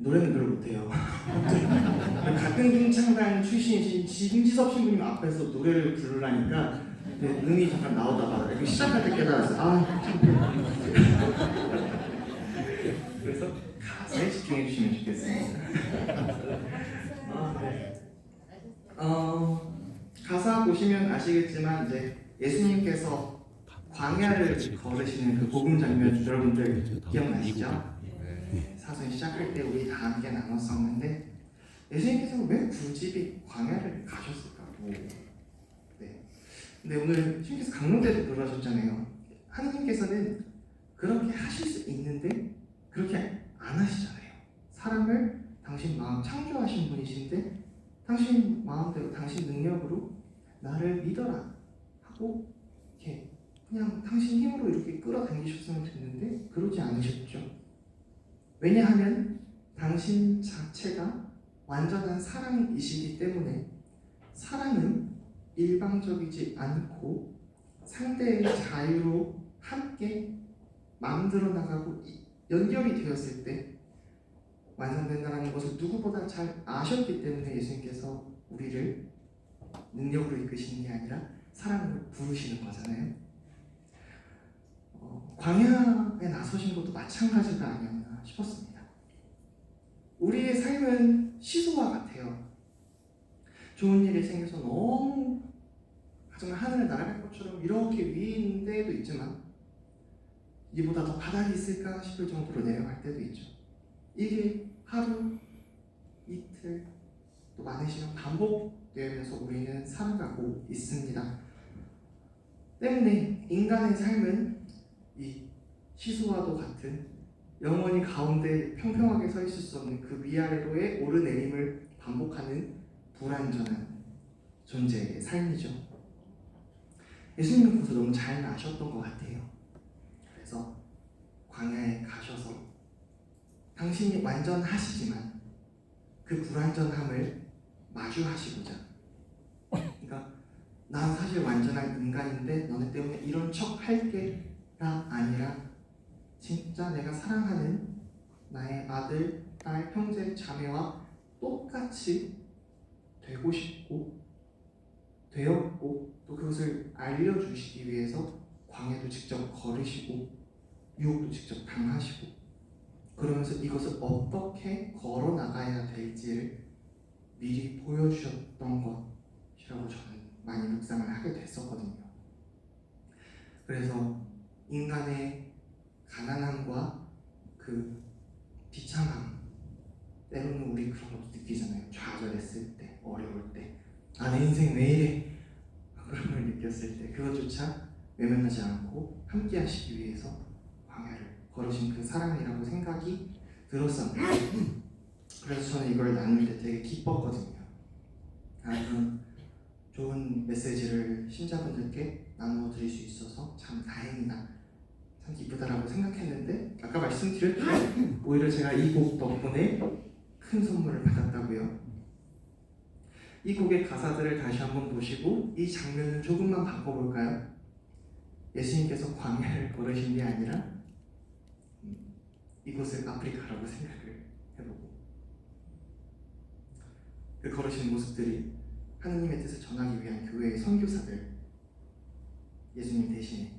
노래는 별로 못해요. 같은 김창단 출신이신 김지섭 신부님 앞에서 노래를 부르라니까 눈이 잠깐 나오다가 이렇게 시작할 때 깨달았어요. 아, 그래서 가사에 집중해 주시면 좋겠습니다. 네. 가사 보시면 아시겠지만 이제 예수님께서 광야를 걸으시는 그 복음 장면 여러분들 기억나시죠? 사선 시작할 때 우리 다 함께 나눴었는데 예수님께서 왜 굳이 광야를 가셨을까요? 네. 근데 오늘 예수님께서 강론대도 그러셨잖아요. 하느님께서는 그렇게 하실 수 있는데 그렇게 안 하시잖아요. 사람을 당신 마음 창조하신 분이신데 당신 마음대로 당신 능력으로 나를 믿어라 하고 이렇게 그냥 당신 힘으로 이렇게 끌어당기셨으면 됐는데 그러지 않으셨죠. 왜냐하면 당신 자체가 완전한 사랑이시기 때문에 사랑은 일방적이지 않고 상대의 자유로 함께 만들어 나가고 연결이 되었을 때 완성된다는 것을 누구보다 잘 아셨기 때문에 예수님께서 우리를 능력으로 이끄시는 게 아니라 사랑으로 부르시는 거잖아요. 광야에 나서신 것도 마찬가지가 아니었나 싶었습니다. 우리의 삶은 시소와 같아요. 좋은 일이 생겨서 너무 정말 하늘을 날아갈 것처럼 이렇게 위에 있는 데도 있지만 이보다 더 바닥이 있을까 싶을 정도로 내려갈 때도 있죠. 이게 하루, 이틀, 또 많은 시간 반복되면서 우리는 살아가고 있습니다. 때문에 인간의 삶은 이 시소와도 같은 영원히 가운데 평평하게 서 있을 수 없는 그 위아래로의 오르내림을 반복하는 불완전한 존재의 삶이죠. 예수님은 그것을 너무 잘 아셨던 것 같아요. 그래서 광야에 가셔서 당신이 완전하시지만 그 불완전함을 마주하시고자, 그러니까 난 사실 완전한 인간인데 너네 때문에 이런 척 할게가 아니라 진짜 내가 사랑하는 나의 아들, 딸, 형제, 자매와 똑같이 되고 싶고 되었고 또 그것을 알려주시기 위해서 광야도 직접 걸으시고 유혹도 직접 당하시고 그러면서 이것을 어떻게 걸어 나가야 될지를 미리 보여주셨던 것이라고 저는 많이 묵상을 하게 됐었거든요. 그래서 인간의 가난함과 그 비참함, 때로는 우리 그런 것도 느끼잖아요. 좌절했을 때, 어려울 때, 내 인생 왜 이래? 그런 걸 느꼈을 때 그것조차 외면하지 않고 함께 하시기 위해서 광야를 걸으신 그 사랑이라고 생각이 들었었는데 그래서 저는 이걸 나눌 때 되게 기뻤거든요. 그런 좋은 메시지를 신자분들께 나누어 드릴 수 있어서 참 다행이다, 참 기쁘다라고 생각했는데 아까 말씀드렸듯이 오히려 제가 이 곡 덕분에 큰 선물을 받았다고요. 이 곡의 가사들을 다시 한번 보시고 이 장면을 조금만 바꿔볼까요? 예수님께서 광야를 걸으신 게 아니라 이곳을 아프리카라고 생각을 해보고 그 걸으신 모습들이 하느님의 뜻을 전하기 위한 교회의 선교사들, 예수님 대신에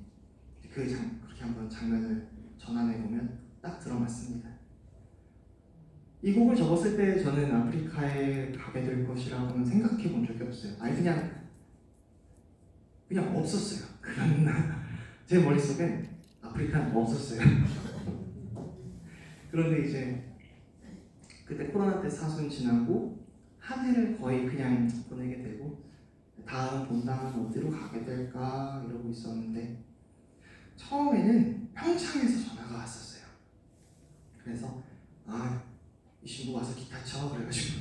그렇게 한번 장면을 전환해보면 딱 들어맞습니다. 이 곡을 적었을 때 저는 아프리카에 가게 될 것이라고는 생각해 본 적이 없어요. 아니 그냥 없었어요. 제 머릿속엔 아프리카는 없었어요. 그런데 이제 그때 코로나 때 사순 지나고 한 해를 거의 그냥 보내게 되고 다음 본당은 어디로 가게 될까 이러고 있었는데 처음에는 평창에서 전화가 왔었어요. 그래서 이 신부 와서 기타 쳐 그래가지고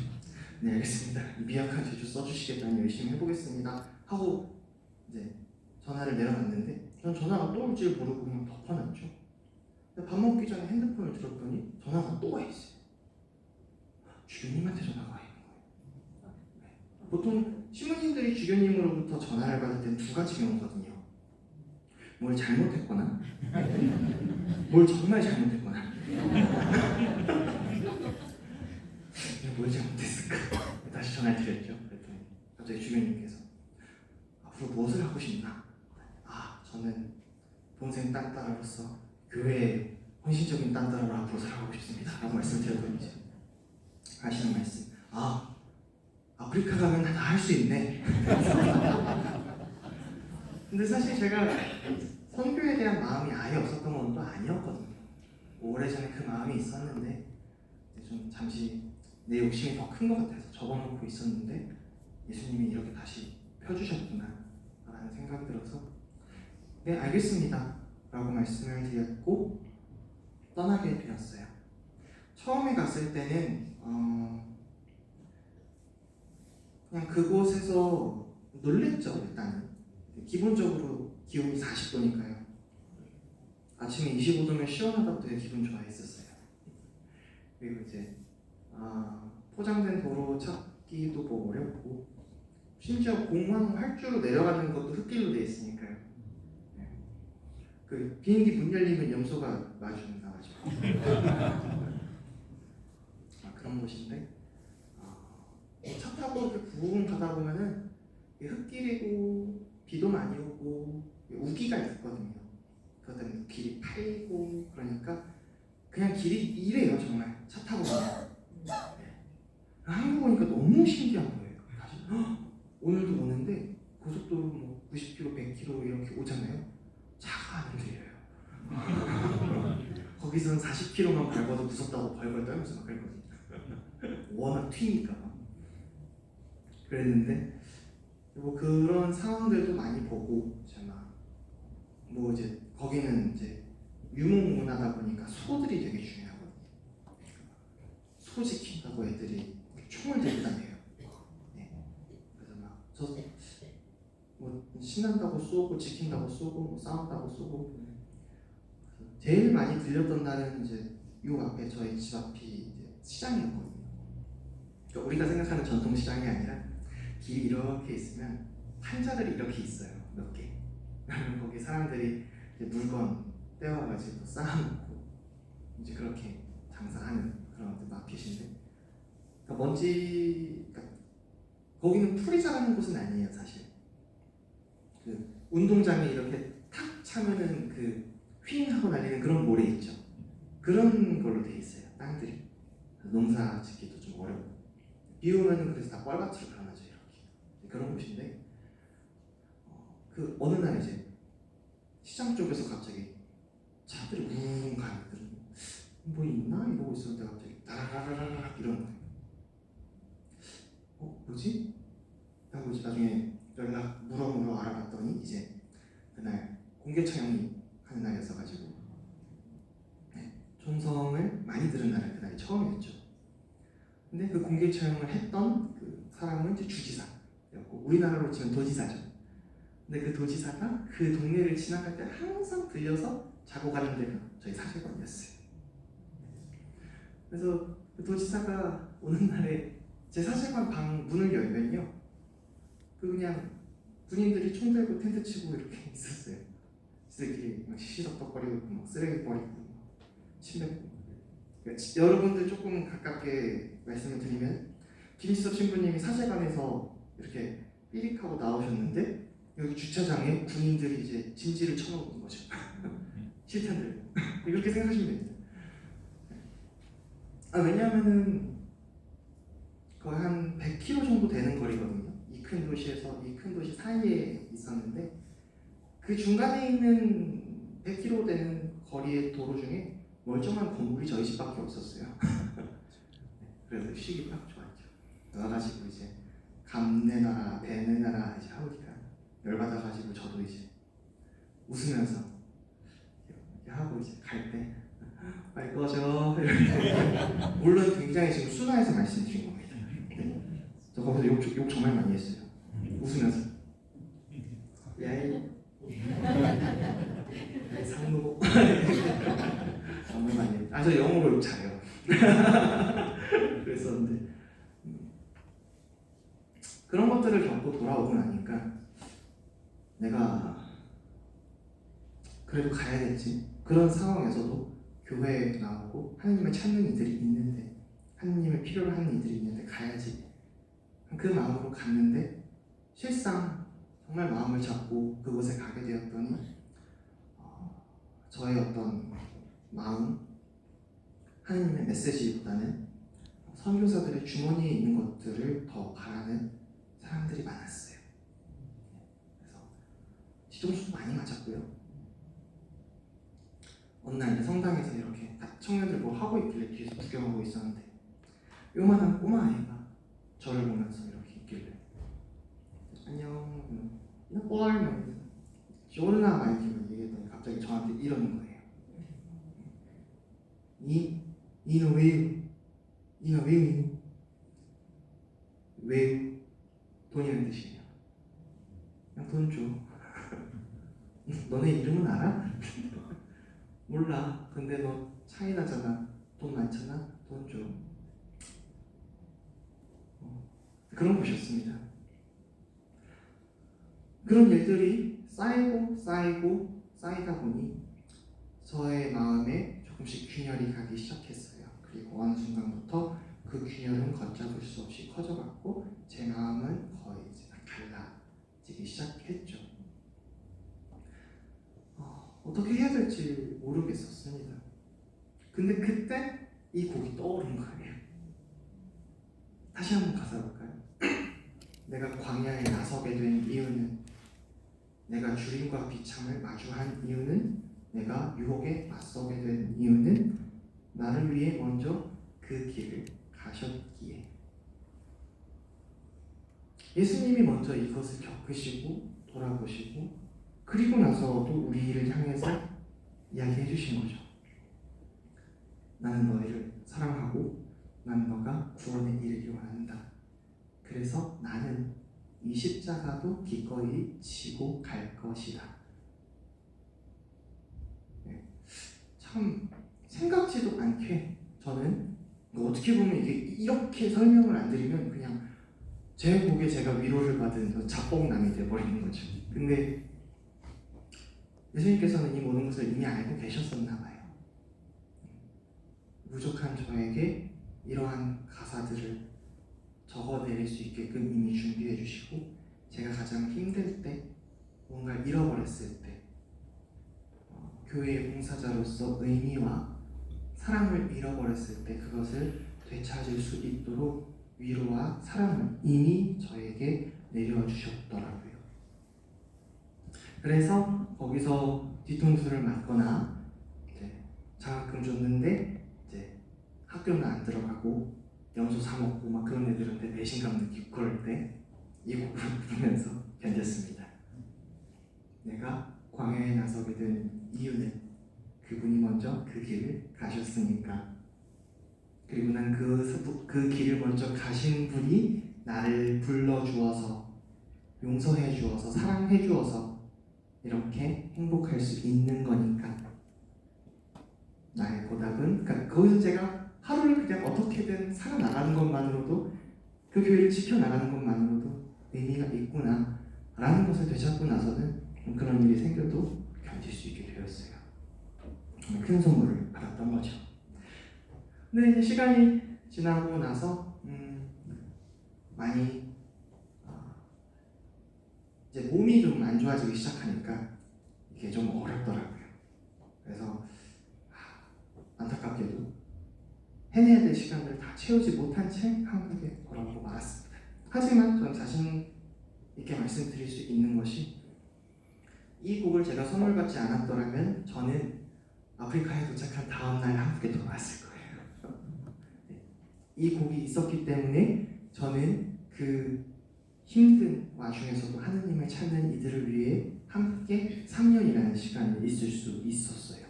네 알겠습니다. 미약한 제주 써주시겠다니 열심히 해보겠습니다 하고 이제 전화를 내려놨는데 전 전화가 또 올 줄 모르고 그냥 덮어놨죠. 근데 밥 먹기 전에 핸드폰을 들었더니 전화가 또 와 있어요. 주교님한테 전화가 와 있는 거예요. 네. 보통 신부님들이 주교님으로부터 전화를 받을 때는 두 가지 경우거든요. 뭘 잘못했거나 뭘 정말 잘못했거나 멋있는 딴따라로서 교회의 헌신적인 딴따라로 앞으로 살아가고 싶습니다 라고 말씀드렸더니 이제 하시는 말씀, 아프리카 가면 다 할 수 있네. 근데 사실 제가 선교에 대한 마음이 아예 없었던 건 또 아니었거든요. 오래전에 그 마음이 있었는데 좀 잠시 내 욕심이 더 큰 것 같아서 접어놓고 있었는데 예수님이 이렇게 다시 펴주셨구나 라는 생각이 들어서 네 알겠습니다 라고 말씀을 드렸고 떠나게 되었어요. 처음에 갔을 때는 그냥 그곳에서 놀랬죠. 일단은 기본적으로 기온이 40도니까요 아침에 25도면 시원하다고 되게 기분 좋아했었어요. 그리고 이제 포장된 도로 찾기도 뭐 어렵고 심지어 공항 활주로 내려가는 것도 흙길로 돼 있으니까요. 그 비행기 문 열리면 염소가 마주나가지고 그런 곳인데 차 타고 이렇게 부근 가다 보면은 흙길이고 비도 많이 오고 우기가 있거든요. 그것 때문에 길이 파이고 그러니까 그냥 길이 이래요. 정말 차 타고 가면. 한국 오니까 너무 신기한 거예요. 다시 오늘도 오는데 고속도로 뭐 90km, 100km 이렇게 오잖아요. 차가 안 들려요. 거기서는 40km만 밟아도 무섭다고 벌벌 떨면서 막 그랬거든요. 워낙 튀니까. 그랬는데 뭐 그런 상황들도 많이 보고 제가 뭐 이제 거기는 이제 유목문화다 보니까 소들이 되게 중요하거든요. 소 지킨다고 애들이 총을 들고 다녀요. 네. 그래서 막 뭐 신난다고 쏘고 지킨다고 쏘고 뭐 싸운다고 쏘고 제일 많이 들렸던 날은 이제 요 앞에 저희 집 앞이 이제 시장이었거든요. 그러니까 우리가 생각하는 전통 시장이 아니라 길이 이렇게 있으면 판자들이 이렇게 있어요. 몇 개. 그러면 거기 사람들이 이제 물건 떼와가지고 쌓아놓고 이제 그렇게 장사하는 그런 마켓인데 그러니까 그러니까 거기는 풀이 자라는 곳은 아니에요. 사실 그 운동장에 이렇게 탁 차면은 그 휘잉 하고 날리는 그런 모래 있죠. 그런 걸로 돼 있어요. 땅들이 농사 짓기도 좀 어렵고 비 오면은 그래서 다 뻘밭으로 변하죠. 이렇게 그런 곳인데 그 어느 날 이제 시장 쪽에서 갑자기 차들이 우웅 가는 뭐 있나 이러고 있었는데 갑자기 다라라라라 이러는 거예요. 뭐지? 하고 이제 나중에 연락 물어 알아봤더니 이제 그날 공개 처형이 하는 날이었어가지고 총성을 많이 들은 날은 그날이 처음이었죠. 근데 그 공개 처형을 했던 그 사람은 이제 주지사였고 우리나라로 치면 도지사죠. 근데 그 도지사가 그 동네를 지나갈 때 항상 들려서 자고 가는 데가 저희 사제관이었어요. 그래서 그 도지사가 오는 날에 제 사제관 방 문을 열면요 그냥 군인들이 총 들고 텐트 치고 이렇게 있었어요. 지들끼리 막 시시덕덕거리고 막 쓰레기 버리고 침 뱉고. 그러니까 여러분들 조금 가깝게 말씀을 드리면 김희섭 신부님이 사제관에서 이렇게 삐릭하고 나오셨는데 여기 주차장에 군인들이 이제 진지를 쳐놓은 거죠. 실탄 들고. 이렇게 생각하시면 됩니다. 왜냐하면은 거의 한 100km 정도 되는 거리거든요. 이 큰 도시에서 이 큰 도시 사이에 있었는데 그 중간에 있는 100km 되는 거리의 도로 중에 멀쩡한 건물이 저희 집밖에 없었어요. 그래서 쉬기 딱 좋았죠. 나가지고 이제 감 내놔라 배 내놔라 이제 하우니까 열받아가지고 저도 이제 웃으면서 이렇게 하고 이제 갈 때 빨리 꺼져 이렇게 물론 굉장히 지금 순화해서 말씀드린 겁니다. 네. 저 거기서 욕 정말 많이 했어요. 웃으면서 야이 상노 정말 많이 했어요. 저 영어로 욕 잘해요. 그랬었는데 그런 것들을 겪고 돌아오고 나니까 내가 그래도 가야겠지. 그런 상황에서도 교회에 나오고 하나님을 찾는 이들이 있는데 하나님을 필요로 하는 이들이 있는데 가야지. 그 마음으로 갔는데 실상 정말 마음을 잡고 그곳에 가게 되었더니 저의 어떤 마음, 하느님의 메시지보다는 선교사들의 주머니에 있는 것들을 더 바라는 사람들이 많았어요. 그래서 뒤통수도 많이 맞았고요. 어느 날 성당에서 이렇게 청년들 뭐 하고 있길래 뒤에서 구경하고 있었는데 요만한 꼬마 아이가 저를 보면서 이렇게 있길래 안녕 뻘 쇼르나 마이키만 얘기했더니 갑자기 저한테 이러는 거예요. 니는 왜 돈이라는 뜻이에요. 그냥 돈 줘. 너네 이름은 알아? 몰라. 근데 너 차이나잖아. 돈 많잖아. 돈 줘. 그런 것이었습니다. 그런 일들이 쌓이다 보니 저의 마음에 조금씩 균열이 가기 시작했어요. 그리고 어느 순간부터 그 균열은 걷잡을 수 없이 커져갔고 제 마음은 거의 이제 갈라지기 시작했죠. 어떻게 해야 될지 모르겠었습니다. 근데 그때 이 곡이 떠오른 거예요. 다시 한번 가사 볼까요? 내가 광야에 나서게 된 이유는, 내가 주림과 비참을 마주한 이유는, 내가 유혹에 맞서게 된 이유는 나를 위해 먼저 그 길을 가셨기에. 예수님이 먼저 이것을 겪으시고 돌아보시고 그리고 나서도 우리를 향해서 이야기해 주신 거죠. 나는 너희를 사랑하고 나는 너가 구원에 이르기 원한다. 그래서 나는 이 십자가도 기꺼이 지고 갈 것이다. 네. 참 생각지도 않게 저는 어떻게 보면 이게 이렇게 설명을 안 드리면 그냥 제 곡에 제가 위로를 받은 작곡남이 돼버리는 거죠. 근데 예수님께서는 이 모든 것을 이미 알고 계셨었나 봐요. 부족한 저에게 이러한 가사들을 적어내릴 수 있게끔 이미 준비해 주시고, 제가 가장 힘들 때, 뭔가를 잃어버렸을 때 교회의 봉사자로서 의미와 사랑을 잃어버렸을 때 그것을 되찾을 수 있도록 위로와 사랑을 이미 저에게 내려주셨더라고요. 그래서 거기서 뒤통수를 맞거나 장학금 줬는데 이제 학교는 안 들어가고 염소 사 먹고 막 그런 애들한테 배신감 느끼고 그럴 때 이 곡을 부르면서 견뎠습니다. 내가 광야에 나서게 된 이유는 그분이 먼저 그 길을 가셨으니까. 그리고 난 그 길을 먼저 가신 분이 나를 불러주어서, 용서해 주어서, 사랑해 주어서 이렇게 행복할 수 있는 거니까. 나의 보답은, 그러니까 거기서 제가 하루를 그냥 어떻게든 살아나가는 것만으로도, 그 교회를 지켜나가는 것만으로도 의미가 있구나 라는 것을 되찾고 나서는 그런 일이 생겨도 견딜 수 있게 되었어요. 큰 선물을 받았던 거죠. 근데 이제 시간이 지나고 나서 많이 이제 몸이 좀 안 좋아지기 시작하니까 이게 좀 어렵더라고요. 그래서 안타깝게도 해내야 될 시간들을 다 채우지 못한 채 한국에 돌아오고 말았습니다. 하지만 저는 자신 있게 말씀드릴 수 있는 것이, 이 곡을 제가 선물 받지 않았더라면 저는 아프리카에 도착한 다음 날 한국에 돌아왔을 거예요. 이 곡이 있었기 때문에 저는 그 힘든 와중에서도 하느님을 찾는 이들을 위해 함께 3년이라는 시간이 있을 수 있었어요.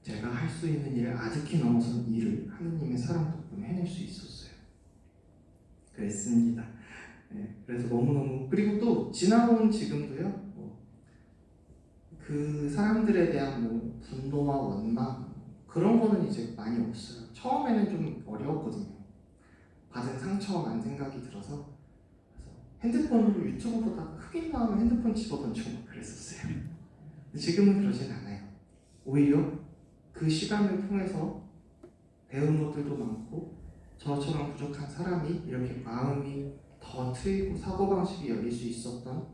제가 할 수 있는 일을 아득히 넘어선 일을 하느님의 사랑 덕분에 해낼 수 있었어요. 그랬습니다. 그래서 너무너무, 그리고 또 지나온 지금도요, 그 사람들에 대한 분노와 원망 그런 거는 이제 많이 없어요. 처음에는 좀 어려웠거든요. 받은 상처가 많은 생각이 들어서, 그래서 핸드폰으로 유튜브 보다가 흑인 나오면 핸드폰 집어 던지고 그랬었어요. 지금은 그러진 않아요. 오히려 그 시간을 통해서 배운 것들도 많고, 저처럼 부족한 사람이 이렇게 마음이 더 트이고 사고방식이 열릴 수 있었던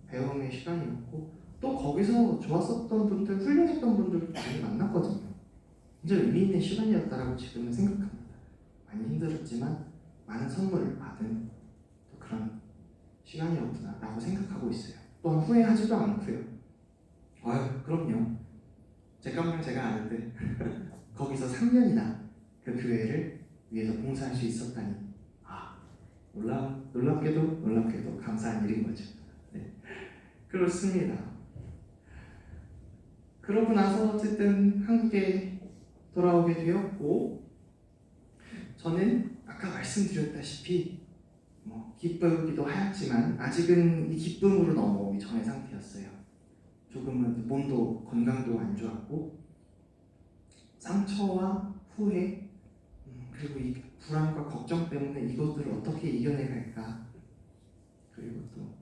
배움의 시간이었고, 또 또 거기서 좋았었던 분들, 훌륭했던 분들 많이 만났거든요. 진짜 의미 있는 시간이었다라고 지금은 생각합니다. 많이 힘들었지만 많은 선물을 받은 또 그런 시간이었구나라고 생각하고 있어요. 또한 후회하지도 않고요. 아유, 그럼요. 제 깜명 제가 아는데 거기서 3년이나 그 교회를 위해서 봉사할 수 있었다니, 놀랍게도 감사한 일인 거죠. 네. 그렇습니다. 그러고 나서 어쨌든 한국에 돌아오게 되었고, 저는 아까 말씀드렸다시피 기쁘기도 하였지만 아직은 이 기쁨으로 넘어오기 전의 상태였어요. 조금은 몸도 건강도 안 좋았고, 상처와 후회, 그리고 이 불안과 걱정 때문에 이것들을 어떻게 이겨내갈까, 그리고 또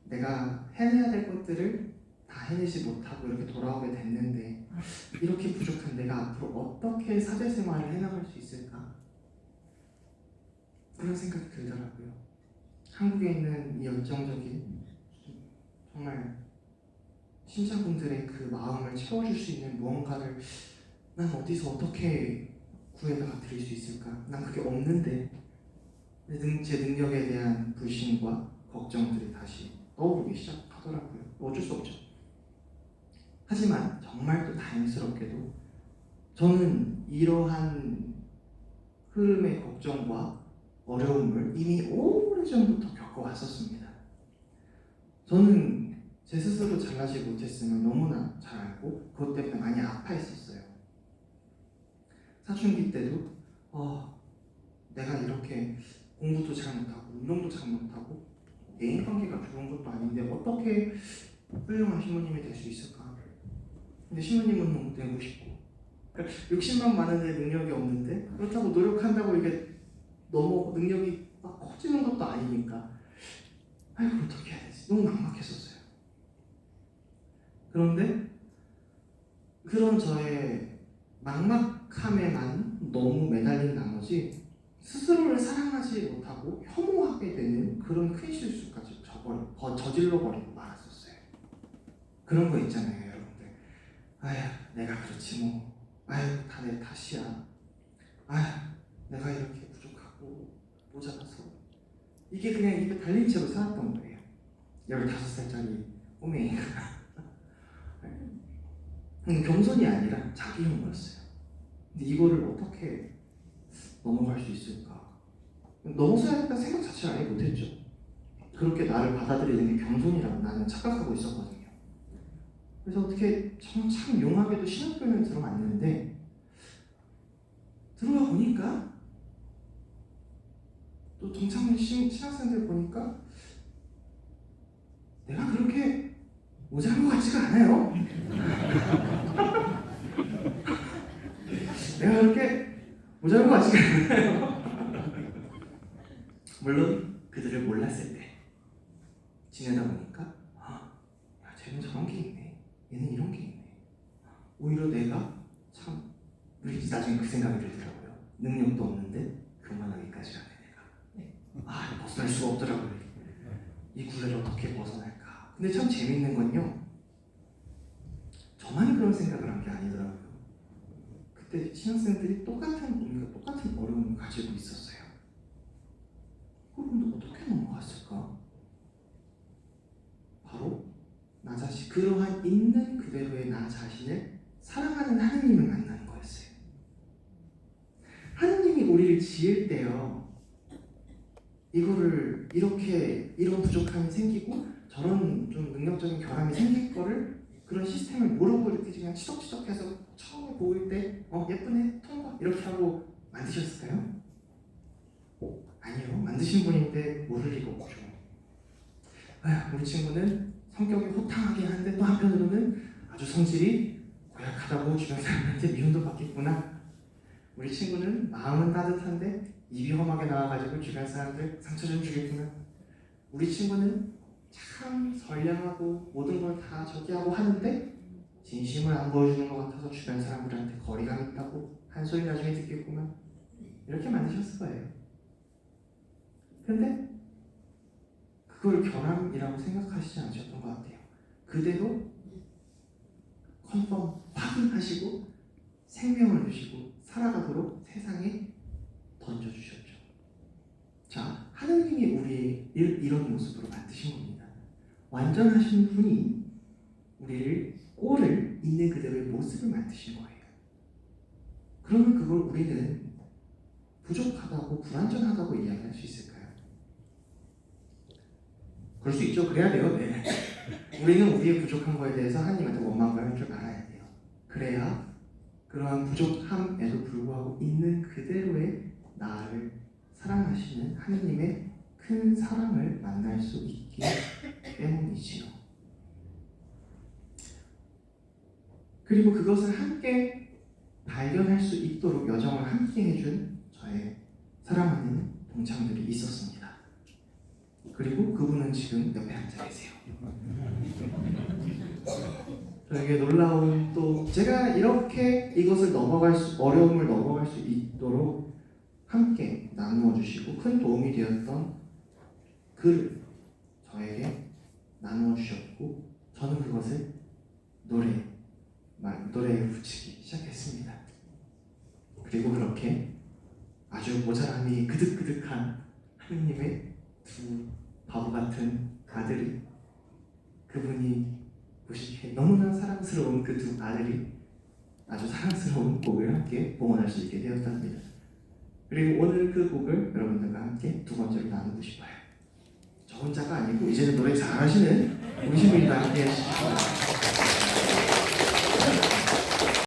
내가 해내야 될 것들을 다 해내지 못하고 이렇게 돌아오게 됐는데, 이렇게 부족한 내가 앞으로 어떻게 사제생활을 해나갈 수 있을까, 그런 생각이 들더라고요. 한국에 있는 이 열정적인, 정말 신자분들의 그 마음을 채워줄 수 있는 무언가를 난 어디서 어떻게 구해다가 드릴 수 있을까? 난 그게 없는데, 제 능력에 대한 불신과 걱정들이 다시 떠오르기 시작하더라고요. 어쩔 수 없죠. 하지만 정말 또 다행스럽게도 저는 이러한 흐름의 걱정과 어려움을 이미 오래전부터 겪어왔었습니다. 저는 제 스스로 잘나지 못했음을 너무나 잘 알고 그것 때문에 많이 아파했었어요. 사춘기 때도 내가 이렇게 공부도 잘 못하고 운동도 잘 못하고 대인관계가 좋은 것도 아닌데 어떻게 훌륭한 신부님이 될 수 있을까? 근데 신부님은 너무 되고 싶고, 욕심만 많은데 능력이 없는데, 그렇다고 노력한다고 이게 너무 능력이 막 커지는 것도 아니니까 아이고 어떻게 해야 되지? 너무 막막했었어요. 그런데 그런 저의 막막함에만 너무 매달린 나머지 스스로를 사랑하지 못하고 혐오하게 되는 그런 큰 실수까지 저질러버리고 말았었어요. 그런 거 있잖아요, 여러분들. 아휴, 내가 그렇지 뭐. 아휴, 다 내 탓이야. 아휴, 내가 이렇게 부족하고 모자라서. 이게 그냥 입에 달린 채로 살았던 거예요. 15살짜리 꼬맹이가. 겸손이 아니라 자기 혐오였어요. 근데 이거를 어떻게 넘어갈 수 있을까? 넘어서야겠다는 생각 자체를 아예 못했죠. 그렇게 나를 받아들이는 게 겸손이라고 나는 착각하고 있었거든요. 그래서 어떻게 참 용하게도 신학교를 들어갔는데, 들어가 보니까 또 동창 신학생들 보니까 내가 그렇게 모자란 것 같지가 않아요. 내가 그렇게 모자란 것 같지가 않아요. 물론 그들을 몰랐을 때 지내다 보니까 야, 쟤는 저런 게 있네, 얘는 이런 게 있네. 오히려 내가 참, 나중에 그 생각이 들더라고요. 능력도 없는데 교만하기까지 하네 내가. 벗어날 수가 없더라고요. 이 굴레를 어떻게 벗어날까. 근데 참 재밌는 건요, 저만 그런 생각을 한 게 아니더라고요. 그때 신학생들이 똑같은 어려움을 가지고 있었어요. 그런데 어떻게 넘어갔을까? 바로 나 자신, 그러한 있는 그대로의 나 자신을 사랑하는 하느님을 만나는 거였어요. 하느님이 우리를 지을 때요, 이거를 이런 부족함이 생기고 저런 좀 능력적인 결함이 생길 거를, 그런 시스템을 모르고 이렇게 그냥 치덕치덕해서 처음에 보일 때 예쁘네, 통과, 이렇게 하고 만드셨을까요? 아니요. 만드신 분인데 모를 리가 없죠. 우리 친구는 성격이 호탕하긴 한데 또 한편으로는 아주 성질이 고약하다고 주변 사람한테 미움도 받겠구나. 우리 친구는 마음은 따뜻한데 입이 험하게 나와가지고 주변 사람들 상처 좀 주겠구나. 우리 친구는 참 선량하고 모든 걸 다 저기하고 하는데 진심을 안 보여주는 것 같아서 주변 사람들한테 거리감 있다고 한 소리 나중에 듣겠구나. 이렇게 만드셨을 거예요. 근데 그걸 결함이라고 생각하시지 않으셨던 것 같아요. 그대로 컨펌 확인하시고 생명을 주시고 살아가도록 세상에 던져주셨죠. 자, 하나님이 우리의 이런 모습으로 만드신 겁니다. 완전하신 분이 우리를 꼴을 있는 그대로의 모습을 만드신 거예요. 그러면 그걸 우리는 부족하다고 불완전하다고 이야기할 수 있을까요? 그럴 수 있죠. 그래야 돼요. 네. 우리는 우리의 부족한 거에 대해서 하나님한테 원망을 할 줄 알아야 돼요. 그래야 그러한 부족함에도 불구하고 있는 그대로의 나를 사랑하시는 하나님의 큰 사랑을 만날 수 있기 때문이지요. 그리고 그것을 함께 발견할 수 있도록 여정을 함께 해준 저의 사랑하는 동창들이 있었습니다. 그리고 그분은 지금 옆에 앉아 계세요. 저에게 놀라운 또 제가 이렇게 이것을 어려움을 넘어갈 수 있도록 함께 나누어 주시고 큰 도움이 되었던 글을 저에게 나누어 주셨고 저는 그것을 노래에 붙이기 시작했습니다. 그리고 그렇게 아주 모자람이 그득그득한 하느님의 두 바보 같은 아들이 그분이 보시기에 너무나 사랑스러운 그 두 아들이 아주 사랑스러운 곡을 함께 봉헌할 수 있게 되었답니다. 그리고 오늘 그 곡을 여러분들과 함께 두 번째로 나누고 싶어요. 저 혼자가 아니고 이제는 노래 잘하시는 우리 신부님과 함께 해주시기 바랍니다.